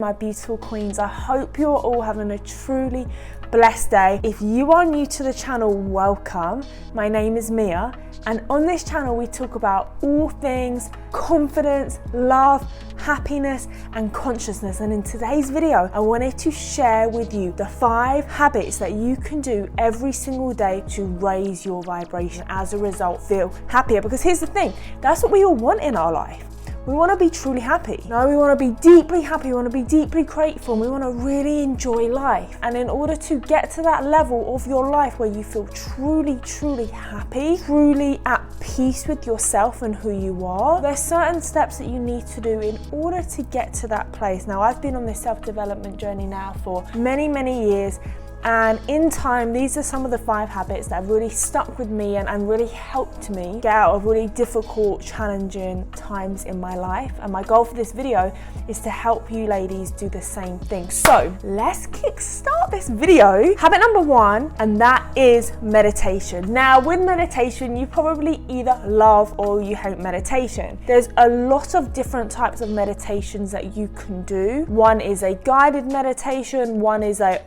My beautiful queens, I hope you're all having a truly blessed day. If you are new to the channel, welcome. My name is Mia, and on this channel we talk about all things confidence, love, happiness and consciousness. And in today's video I wanted to share with you the 5 habits that you can do every single day to raise your vibration, as a result feel happier. Because here's the thing, that's what we all want in our life. We want to be truly happy. No, we want to be deeply happy. We want to be deeply grateful. And we want to really enjoy life. And in order to get to that level of your life where you feel truly happy, truly at peace with yourself and who you are, there's certain steps that you need to do in order to get to that place. Now, I've been on this self-development journey now for many years. And in time, these are some of the 5 habits that have really stuck with me and really helped me get out of really difficult, challenging times in my life. And my goal for this video is to help you ladies do the same thing. So let's kickstart this video. Habit number 1, and that is meditation. Now, with meditation, you probably either love or you hate meditation. There's a lot of different types of meditations that you can do. One is a guided meditation, one is a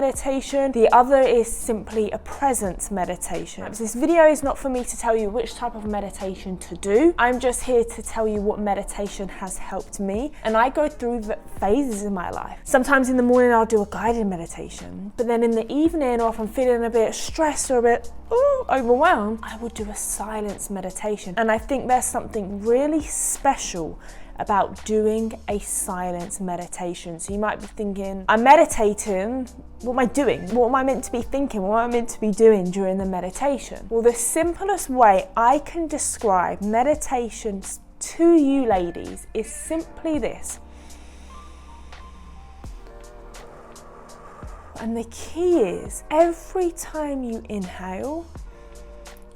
meditation, the other is simply a presence meditation. This video is not for me to tell you which type of meditation to do. I'm just here to tell you what meditation has helped me, and I go through the phases in my life. Sometimes in the morning I'll do a guided meditation, but then in the evening, or if I'm feeling a bit stressed or a bit overwhelmed, I will do a silence meditation. And I think there's something really special about doing a silence meditation. So you might be thinking, I'm meditating, what am I doing? What am I meant to be thinking? What am I meant to be doing during the meditation? Well, the simplest way I can describe meditation to you ladies is simply this. And the key is, every time you inhale,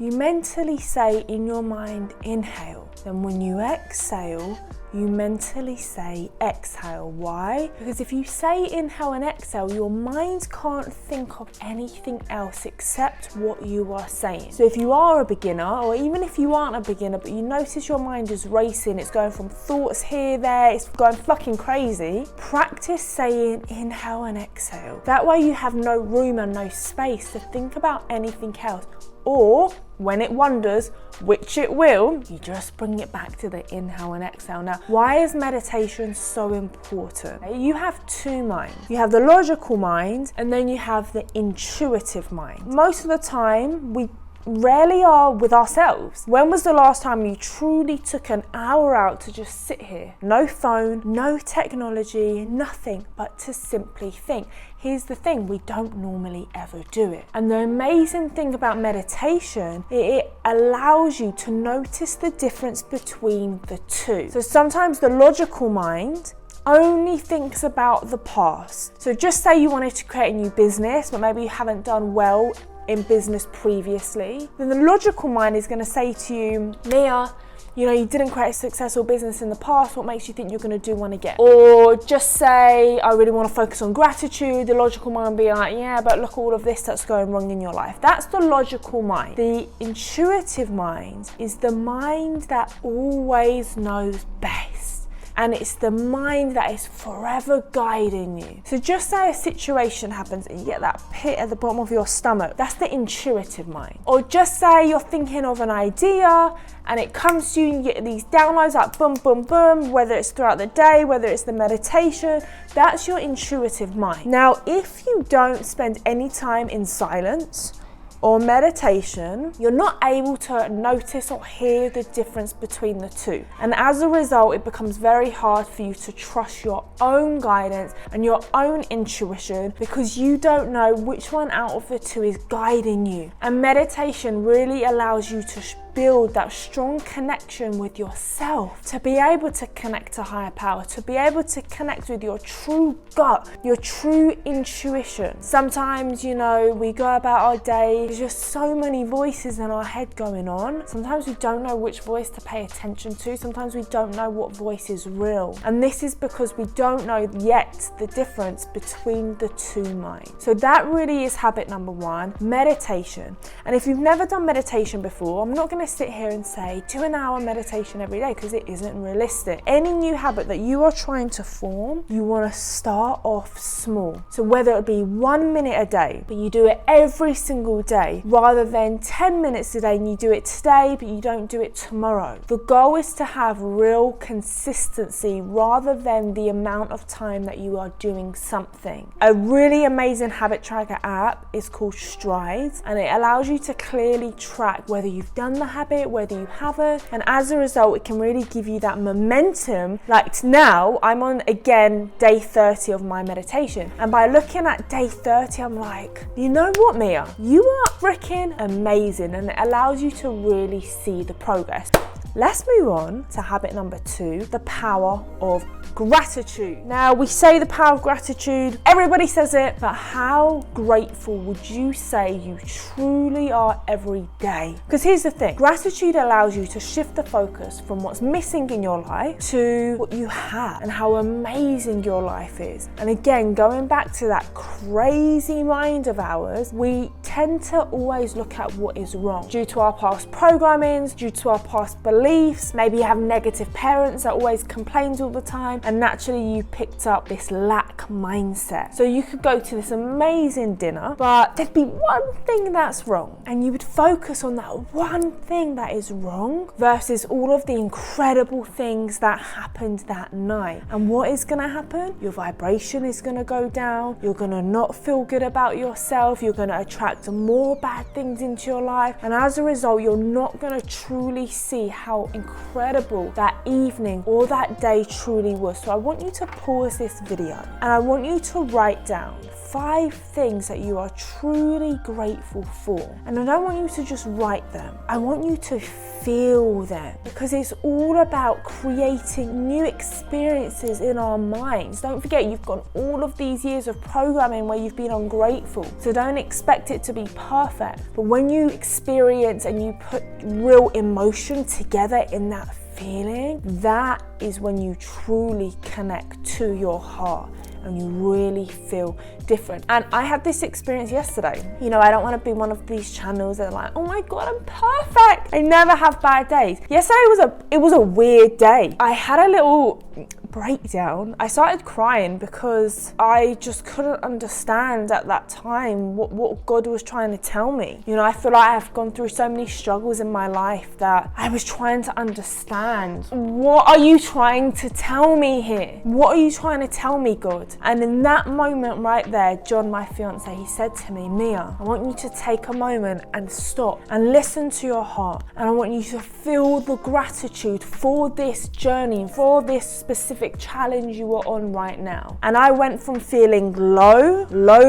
you mentally say in your mind, inhale. Then when you exhale, you mentally say exhale. Why? Because if you say inhale and exhale, your mind can't think of anything else except what you are saying. So if you are a beginner, or even if you aren't a beginner, but you notice your mind is racing, it's going from thoughts here, there, it's going fucking crazy, practice saying inhale and exhale. That way you have no room and no space to think about anything else. Or when it wanders, which it will, you just bring it back to the inhale and exhale. Now, why is meditation so important? You have 2 minds. You have the logical mind, and then you have the intuitive mind. Most of the time, we rarely are with ourselves. When was the last time you truly took an hour out to just sit here? No phone, no technology, nothing, but to simply think. Here's the thing, we don't normally ever do it. And the amazing thing about meditation, it allows you to notice the difference between the two. So sometimes the logical mind only thinks about the past. So just say you wanted to create a new business, but maybe you haven't done well in business previously, then the logical mind is going to say to you, Mia, you didn't create a successful business in the past, what makes you think you're going to do one again? Or just say, I really want to focus on gratitude. The logical mind will be like, yeah, but look at all of this that's going wrong in your life. That's the logical mind. The intuitive mind is the mind that always knows best. And it's the mind that is forever guiding you. So just say a situation happens and you get that pit at the bottom of your stomach. That's the intuitive mind. Or just say you're thinking of an idea and it comes to you and you get these downloads like boom, boom, boom, whether it's throughout the day, whether it's the meditation, that's your intuitive mind. Now, if you don't spend any time in silence or meditation, you're not able to notice or hear the difference between the two. And as a result, it becomes very hard for you to trust your own guidance and your own intuition, because you don't know which one out of the two is guiding you. And meditation really allows you to build that strong connection with yourself, to be able to connect to higher power, to be able to connect with your true gut, your true intuition. Sometimes, we go about our day, there's just so many voices in our head going on. Sometimes we don't know which voice to pay attention to. Sometimes we don't know what voice is real. And this is because we don't know yet the difference between the 2 minds. So that really is habit number 1, meditation. And if you've never done meditation before, I'm not going to to sit here and say, do an hour meditation every day, because it isn't realistic. Any new habit that you are trying to form, you want to start off small. So whether it be 1 minute a day, but you do it every single day, rather than 10 minutes a day and you do it today, but you don't do it tomorrow. The goal is to have real consistency rather than the amount of time that you are doing something. A really amazing habit tracker app is called Strides, and it allows you to clearly track whether you've done the habit, whether you haven't, and as a result, it can really give you that momentum. Like now, I'm on again day 30 of my meditation, and by looking at day 30, I'm like, you know what, Mia? You are freaking amazing, and it allows you to really see the progress. Let's move on to habit number 2, the power of gratitude. Now, we say the power of gratitude, everybody says it, but how grateful would you say you truly are every day? Because here's the thing, gratitude allows you to shift the focus from what's missing in your life to what you have and how amazing your life is. And again, going back to that crazy mind of ours, we tend to always look at what is wrong due to our past programmings, due to our past beliefs. Maybe you have negative parents that always complains all the time, and naturally you picked up this lack mindset. So you could go to this amazing dinner, but there'd be one thing that's wrong, and you would focus on that one thing that is wrong versus all of the incredible things that happened that night. And what is going to happen? Your vibration is going to go down. You're going to not feel good about yourself. You're going to attract more bad things into your life, and as a result, you're not going to truly see how incredible that evening or that day truly was. So I want you to pause this video and I want you to write down 5 things that you are truly grateful for. And I don't want you to just write them. I want you to feel them, because it's all about creating new experiences in our minds. Don't forget, you've got all of these years of programming where you've been ungrateful. So don't expect it to be perfect. But when you experience and you put real emotion together in that feeling, that is when you truly connect to your heart and you really feel different. And I had this experience yesterday. You know, I don't want to be one of these channels that are like, oh my God, I'm perfect. I never have bad days. Yesterday was a weird day. I had a little breakdown. I started crying because I just couldn't understand at that time what God was trying to tell me. You know, I feel like I've gone through so many struggles in my life that I was trying to understand. What are you trying to tell me here? What are you trying to tell me, God? And in that moment right there, John, my fiance, he said to me, Mia, I want you to take a moment and stop and listen to your heart. And I want you to feel the gratitude for this journey, for this specific challenge you are on right now. And I went from feeling low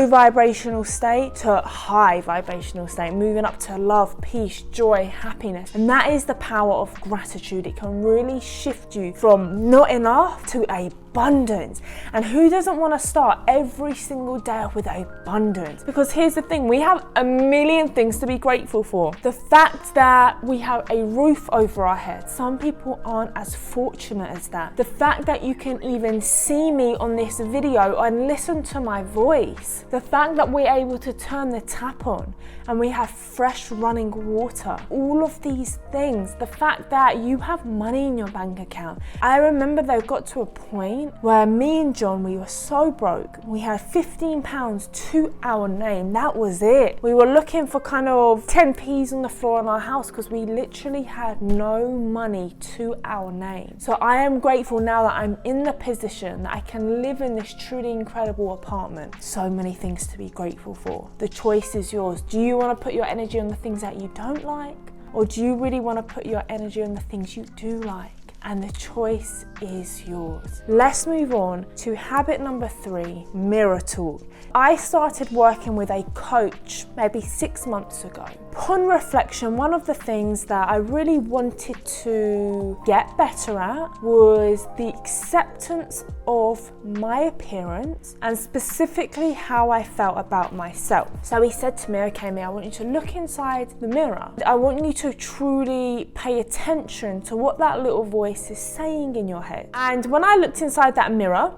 vibrational state to high vibrational state, moving up to love, peace, joy, happiness. And that is the power of gratitude. It can really shift you from not enough to abundance. And who doesn't want to start every single day with abundance? Because here's the thing, we have a million things to be grateful for. The fact that we have a roof over our heads, some people aren't as fortunate as that. The fact that you can even see me on this video and listen to my voice. The fact that we're able to turn the tap on and we have fresh running water. All of these things. The fact that you have money in your bank account. I remember they got to a point where me and John, we were so broke. We had £15 to our name. That was it. We were looking for kind of 10p's on the floor in our house because we literally had no money to our name. So I am grateful now that I'm in the position that I can live in this truly incredible apartment. So many things to be grateful for. The choice is yours. Do you want to put your energy on the things that you don't like? Or do you really want to put your energy on the things you do like? And the choice is yours. Let's move on to habit number 3, mirror talk. I started working with a coach maybe 6 months ago. Upon reflection, one of the things that I really wanted to get better at was the acceptance of my appearance and specifically how I felt about myself. So he said to me, okay, Mia, I want you to look inside the mirror. I want you to truly pay attention to what that little voice is saying in your head. And when I looked inside that mirror,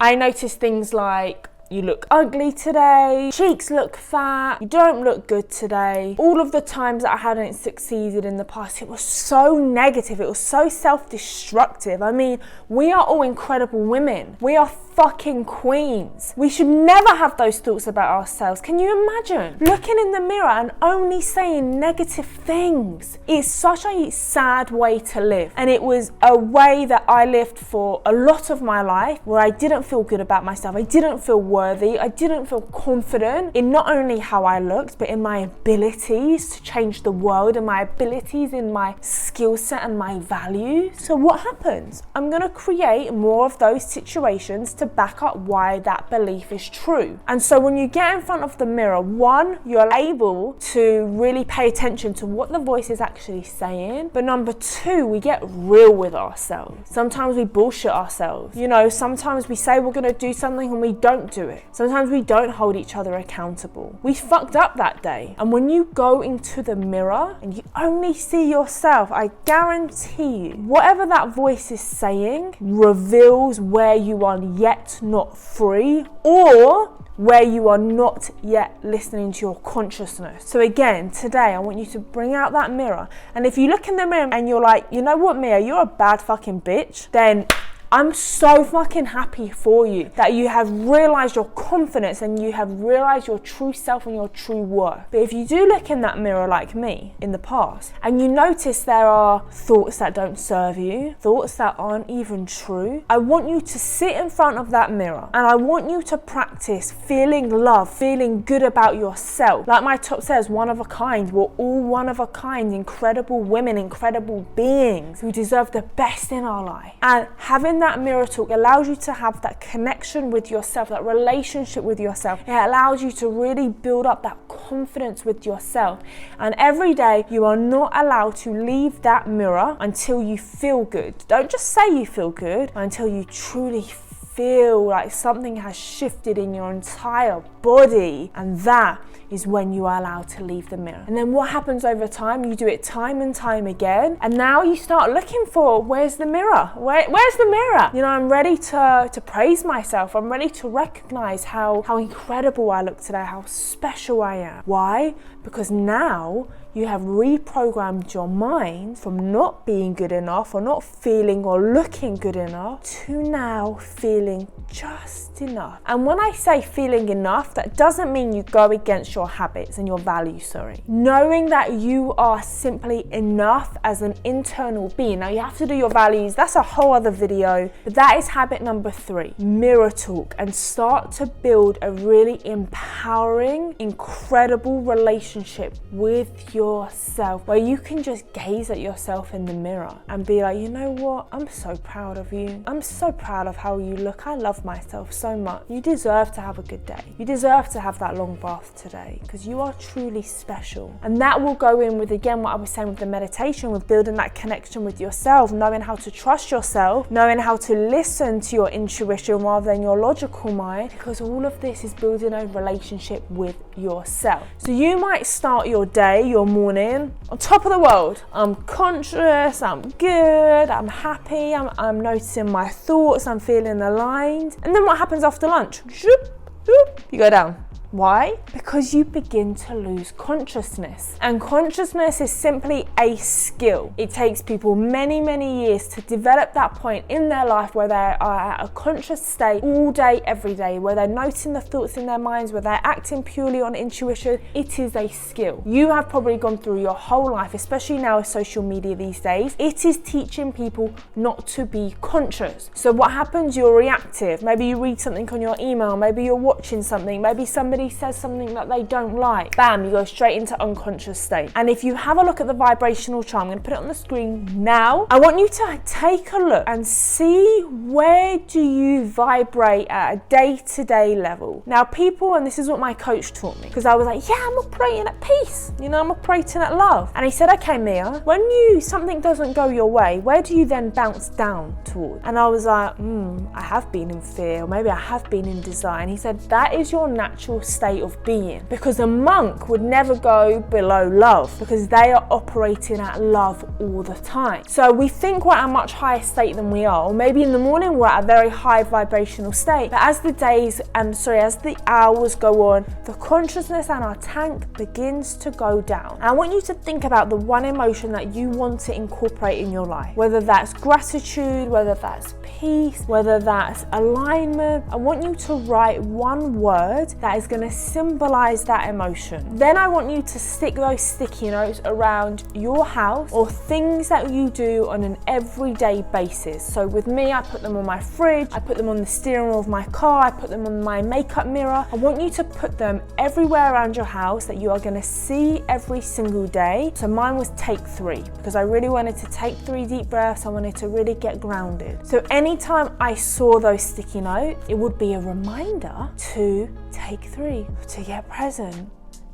I noticed things like you look ugly today, cheeks look fat, you don't look good today. All of the times that I hadn't succeeded in the past, it was so negative, it was so self-destructive. I mean, we are all incredible women. We are fucking queens. We should never have those thoughts about ourselves. Can you imagine looking in the mirror and only saying negative things? It's such a sad way to live, and it was a way that I lived for a lot of my life, where I didn't feel good about myself, I didn't feel worthy, I didn't feel confident in not only how I looked, but in my abilities to change the world, and my abilities in my skill set and my values. So what happens? I'm going to create more of those situations to back up why that belief is true. And so when you get in front of the mirror, one, you're able to really pay attention to what the voice is actually saying. But number two, we get real with ourselves. Sometimes we bullshit ourselves. You know, sometimes we say we're going to do something and we don't do it. Sometimes we don't hold each other accountable. We fucked up that day. And when you go into the mirror and you only see yourself, I guarantee you, whatever that voice is saying reveals where you are yet not free, or where you are not yet listening to your consciousness. So again, today I want you to bring out that mirror, and if you look in the mirror and you're like, you know what, Mia, you're a bad fucking bitch, then I'm so fucking happy for you that you have realized your confidence and you have realized your true self and your true worth. But if you do look in that mirror like me in the past, and you notice there are thoughts that don't serve you, thoughts that aren't even true, I want you to sit in front of that mirror and I want you to practice feeling love, feeling good about yourself. Like my top says, one of a kind. We're all one of a kind, incredible women, incredible beings who deserve the best in our life. And having that mirror talk allows you to have that connection with yourself, that relationship with yourself. It allows you to really build up that confidence with yourself. And every day you are not allowed to leave that mirror until you feel good. Don't just say you feel good, until you truly feel like something has shifted in your entire body. And that is when you are allowed to leave the mirror. And then what happens over time? You do it time and time again, and now you start looking for, where's the mirror? Where's the mirror? You know, I'm ready to praise myself. I'm ready to recognize how incredible I look today, how special I am. Why? Because now you have reprogrammed your mind from not being good enough or not feeling or looking good enough to now feeling just enough. And when I say feeling enough, that doesn't mean you go against your habits and your values, Knowing that you are simply enough as an internal being. Now you have to do your values, that's a whole other video, but that is habit number 3, mirror talk, and start to build a really empowering, incredible relationship with yourself, where you can just gaze at yourself in the mirror and be like, you know what, I'm so proud of you. I'm so proud of how you look. I love myself so much. You deserve to have a good day. You deserve to have that long bath today, because you are truly special. And that will go in with, again, what I was saying with the meditation, with building that connection with yourself, knowing how to trust yourself, knowing how to listen to your intuition rather than your logical mind, because all of this is building a relationship with yourself. So you might start your day, your morning, on top of the world. I'm conscious, I'm good, I'm happy, I'm noticing my thoughts, I'm feeling aligned. And then what happens after lunch? You go down. Why? Because you begin to lose consciousness. And consciousness is simply a skill. It takes people many, many years to develop that point in their life where they are at a conscious state all day, every day, where they're noting the thoughts in their minds, where they're acting purely on intuition. It is a skill. You have probably gone through your whole life, especially now with social media these days. It is teaching people not to be conscious. So what happens? You're reactive. Maybe you read something on your email. Maybe you're watching something. Maybe somebody says something that they don't like. Bam, you go straight into unconscious state. And if you have a look at the vibrational chart, I'm going to put it on the screen now. I want you to take a look and see, where do you vibrate at a day-to-day level? Now people, and this is what my coach taught me, because I was like, yeah, I'm operating at peace. You know, I'm operating at love. And he said, okay, Mia, when something doesn't go your way, where do you then bounce down towards? And I was like, I have been in fear, or maybe I have been in desire. And he said, that is your natural state of being, because a monk would never go below love because they are operating at love all the time. So we think we're at a much higher state than we are, or maybe in the morning we're at a very high vibrational state, but as the hours go on, the consciousness and our tank begins to go down. And I want you to think about the one emotion that you want to incorporate in your life, whether that's gratitude, whether that's peace, whether that's alignment. I want you to write one word that is going to symbolize that emotion. Then I want you to stick those sticky notes around your house or things that you do on an everyday basis. So with me, I put them on my fridge, I put them on the steering wheel of my car, I put them on my makeup mirror. I want you to put them everywhere around your house that you are going to see every single day. So mine was take 3, because I really wanted to take 3 deep breaths. I wanted to really get grounded. So anytime I saw those sticky notes, it would be a reminder to take 3, to get present,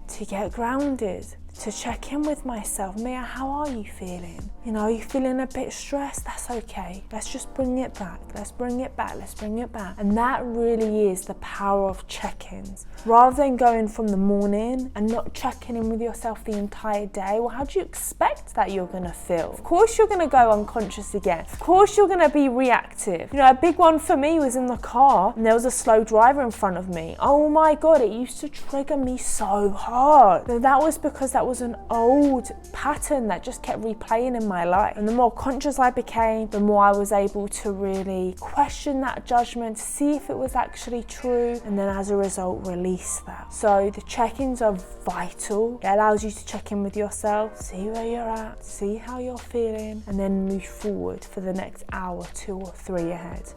to get grounded, to check in with myself. Mia, how are you feeling? Are you feeling a bit stressed? That's okay. Let's just bring it back. Let's bring it back. Let's bring it back. And that really is the power of check-ins. Rather than going from the morning and not checking in with yourself the entire day, well, how do you expect that you're going to feel? Of course you're going to go unconscious again. Of course you're going to be reactive. A big one for me was in the car and there was a slow driver in front of me. Oh my God, it used to trigger me so hard. But that was because that was an old pattern that just kept replaying in my life. And the more conscious I became, the more I was able to really question that judgment, see if it was actually true, and then as a result release that. So the check-ins are vital. It allows you to check in with yourself, see where you're at, see how you're feeling, and then move forward for the next hour, 2 or 3 ahead.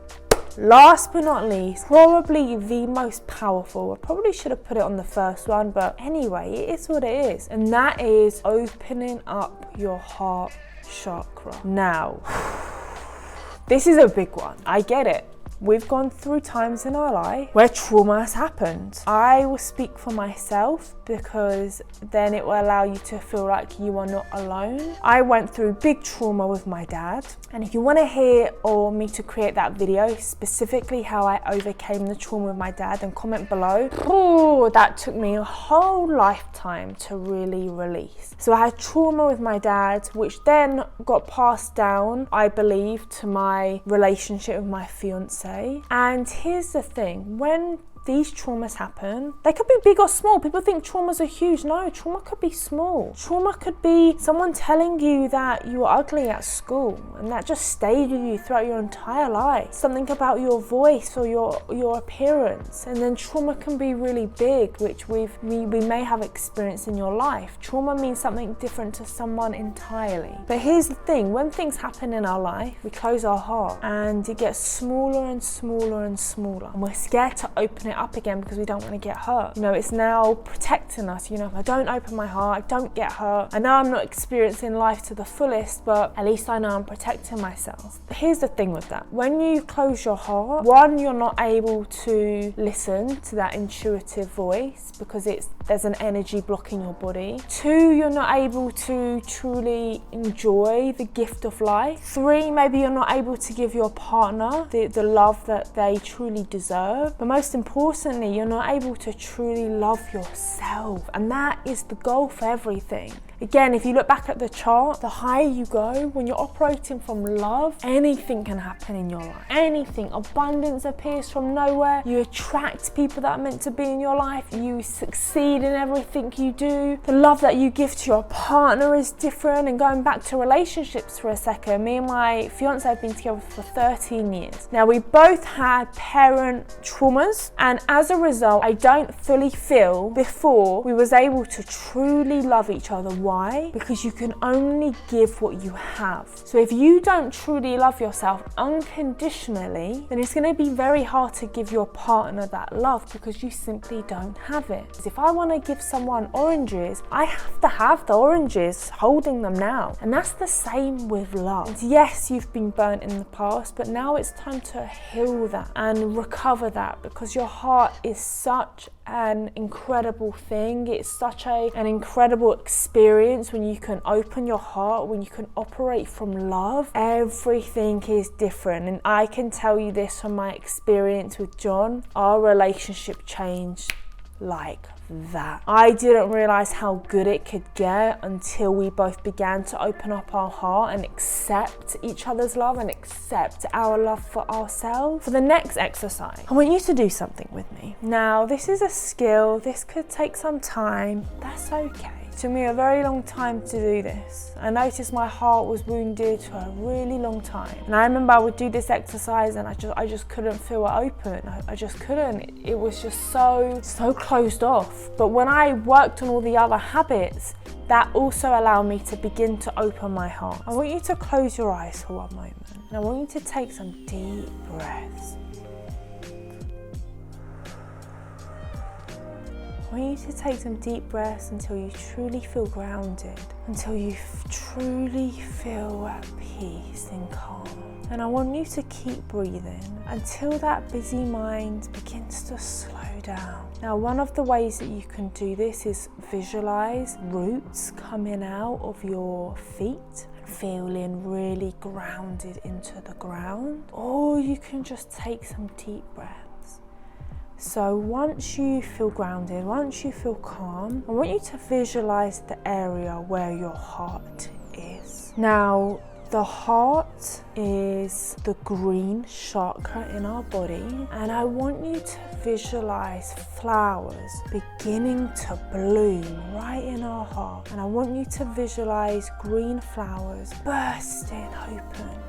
Last but not least, probably the most powerful, I probably should have put it on the first one, but anyway, it is what it is. And that is opening up your heart chakra. Now, this is a big one. I get it. We've gone through times in our life where trauma has happened. I will speak for myself because then it will allow you to feel like you are not alone. I went through big trauma with my dad. And if you want to hear or me to create that video, specifically how I overcame the trauma with my dad, then comment below. Oh, that took me a whole lifetime to really release. So I had trauma with my dad, which then got passed down, I believe, to my relationship with my fiance. And here's the thing, when these traumas happen, they could be big or small. People think traumas are huge. No, trauma could be small. Trauma could be someone telling you that you were ugly at school and that just stayed with you throughout your entire life. Something about your voice or your appearance. And then trauma can be really big, which we may have experienced in your life. Trauma means something different to someone entirely. But here's the thing, when things happen in our life, we close our heart and it gets smaller and smaller and smaller. And we're scared to open it up again because we don't want to get hurt. It's now protecting us. If I don't open my heart, I don't get hurt. I know I'm not experiencing life to the fullest, but at least I know I'm protecting myself. Here's the thing with that. When you close your heart, one, you're not able to listen to that intuitive voice because there's an energy blocking your body. 2, you're not able to truly enjoy the gift of life. 3, maybe you're not able to give your partner the love that they truly deserve. But most importantly, you're not able to truly love yourself. And that is the goal for everything. Again, if you look back at the chart, the higher you go, when you're operating from love, anything can happen in your life. Anything. Abundance appears from nowhere. You attract people that are meant to be in your life. You succeed in everything you do. The love that you give to your partner is different. And going back to relationships for a second, me and my fiance have been together for 13 years. Now, we both had parent traumas, and as a result, I don't fully feel before we was able to truly love each other. Why? Because you can only give what you have. So if you don't truly love yourself unconditionally, then it's going to be very hard to give your partner that love because you simply don't have it. Because if I want to give someone oranges, I have to have the oranges holding them now. And that's the same with love. And yes, you've been burnt in the past, but now it's time to heal that and recover that because your heart is such an incredible thing. It's such an incredible experience when you can open your heart, when you can operate from love. Everything is different, and I can tell you this from my experience with John. Our relationship changed like that. I didn't realize how good it could get until we both began to open up our heart and accept each other's love and accept our love for ourselves. For the next exercise, I want you to do something with me. Now, this is a skill. This could take some time. That's okay. It took me a very long time to do this. I noticed my heart was wounded for a really long time. And I remember I would do this exercise and I just couldn't feel it open. I just couldn't. It was just so closed off. But when I worked on all the other habits, that also allowed me to begin to open my heart. I want you to close your eyes for one moment. And I want you to take some deep breaths. I want you to take some deep breaths until you truly feel grounded, until you truly feel at peace and calm. And I want you to keep breathing until that busy mind begins to slow down. Now, one of the ways that you can do this is visualize roots coming out of your feet, feeling really grounded into the ground, or you can just take some deep breaths. So once you feel grounded, once you feel calm, I want you to visualize the area where your heart is. Now, the heart is the green chakra in our body, and I want you to visualize flowers beginning to bloom right in our heart. And I want you to visualize green flowers bursting open.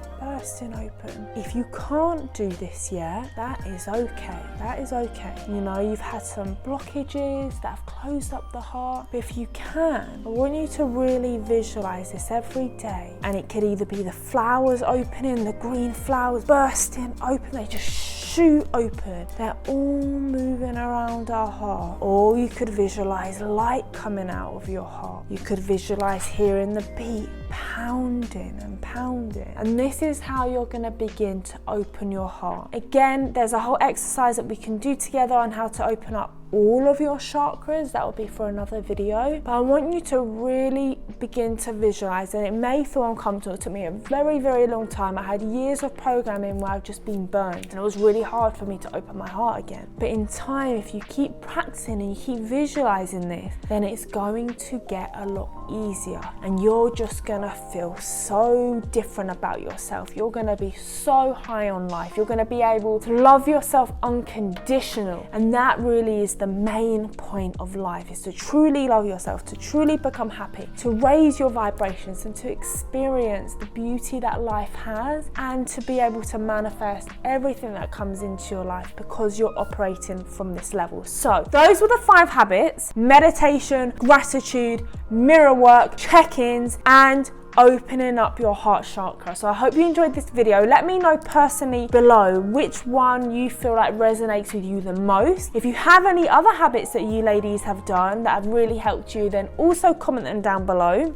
If you can't do this yet, that is okay. That is okay. You know, you've had some blockages that have closed up the heart. But if you can, I want you to really visualize this every day. And it could either be the flowers opening, the green flowers bursting open, they just shoot open. They're all moving around our heart. Or you could visualize light coming out of your heart. You could visualize hearing the beat pounding and pounding. And this is how you're going to begin to open your heart. Again, there's a whole exercise that we can do together on how to open up all of your chakras. That will be for another video. But I want you to really begin to visualize, and it may feel uncomfortable. It took me a very, very long time. I had years of programming where I've just been burned, and it was really hard for me to open my heart again. But in time, if you keep practicing and you keep visualizing this, then it's going to get a lot easier, and you're just gonna feel so different about yourself. You're gonna be so high on life. You're gonna be able to love yourself unconditional, and that really is the main point of life, is to truly love yourself, to truly become happy, to raise your vibrations and to experience the beauty that life has, and to be able to manifest everything that comes into your life because you're operating from this level. So those were the 5 habits: meditation, gratitude, mirror work, check-ins, and opening up your heart chakra. So I hope you enjoyed this video. Let me know personally below which one you feel like resonates with you the most. If you have any other habits that you ladies have done that have really helped you, then also comment them down below.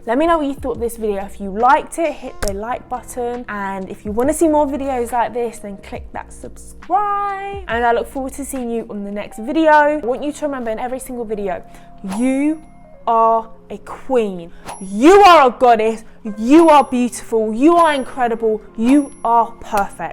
Let me know what you thought of this video. If you liked it, hit the like button, and if you want to see more videos like this, then click that subscribe, and I look forward to seeing you on the next video. I want you to remember in every single video, you are a queen, you are a goddess, you are beautiful, you are incredible, you are perfect.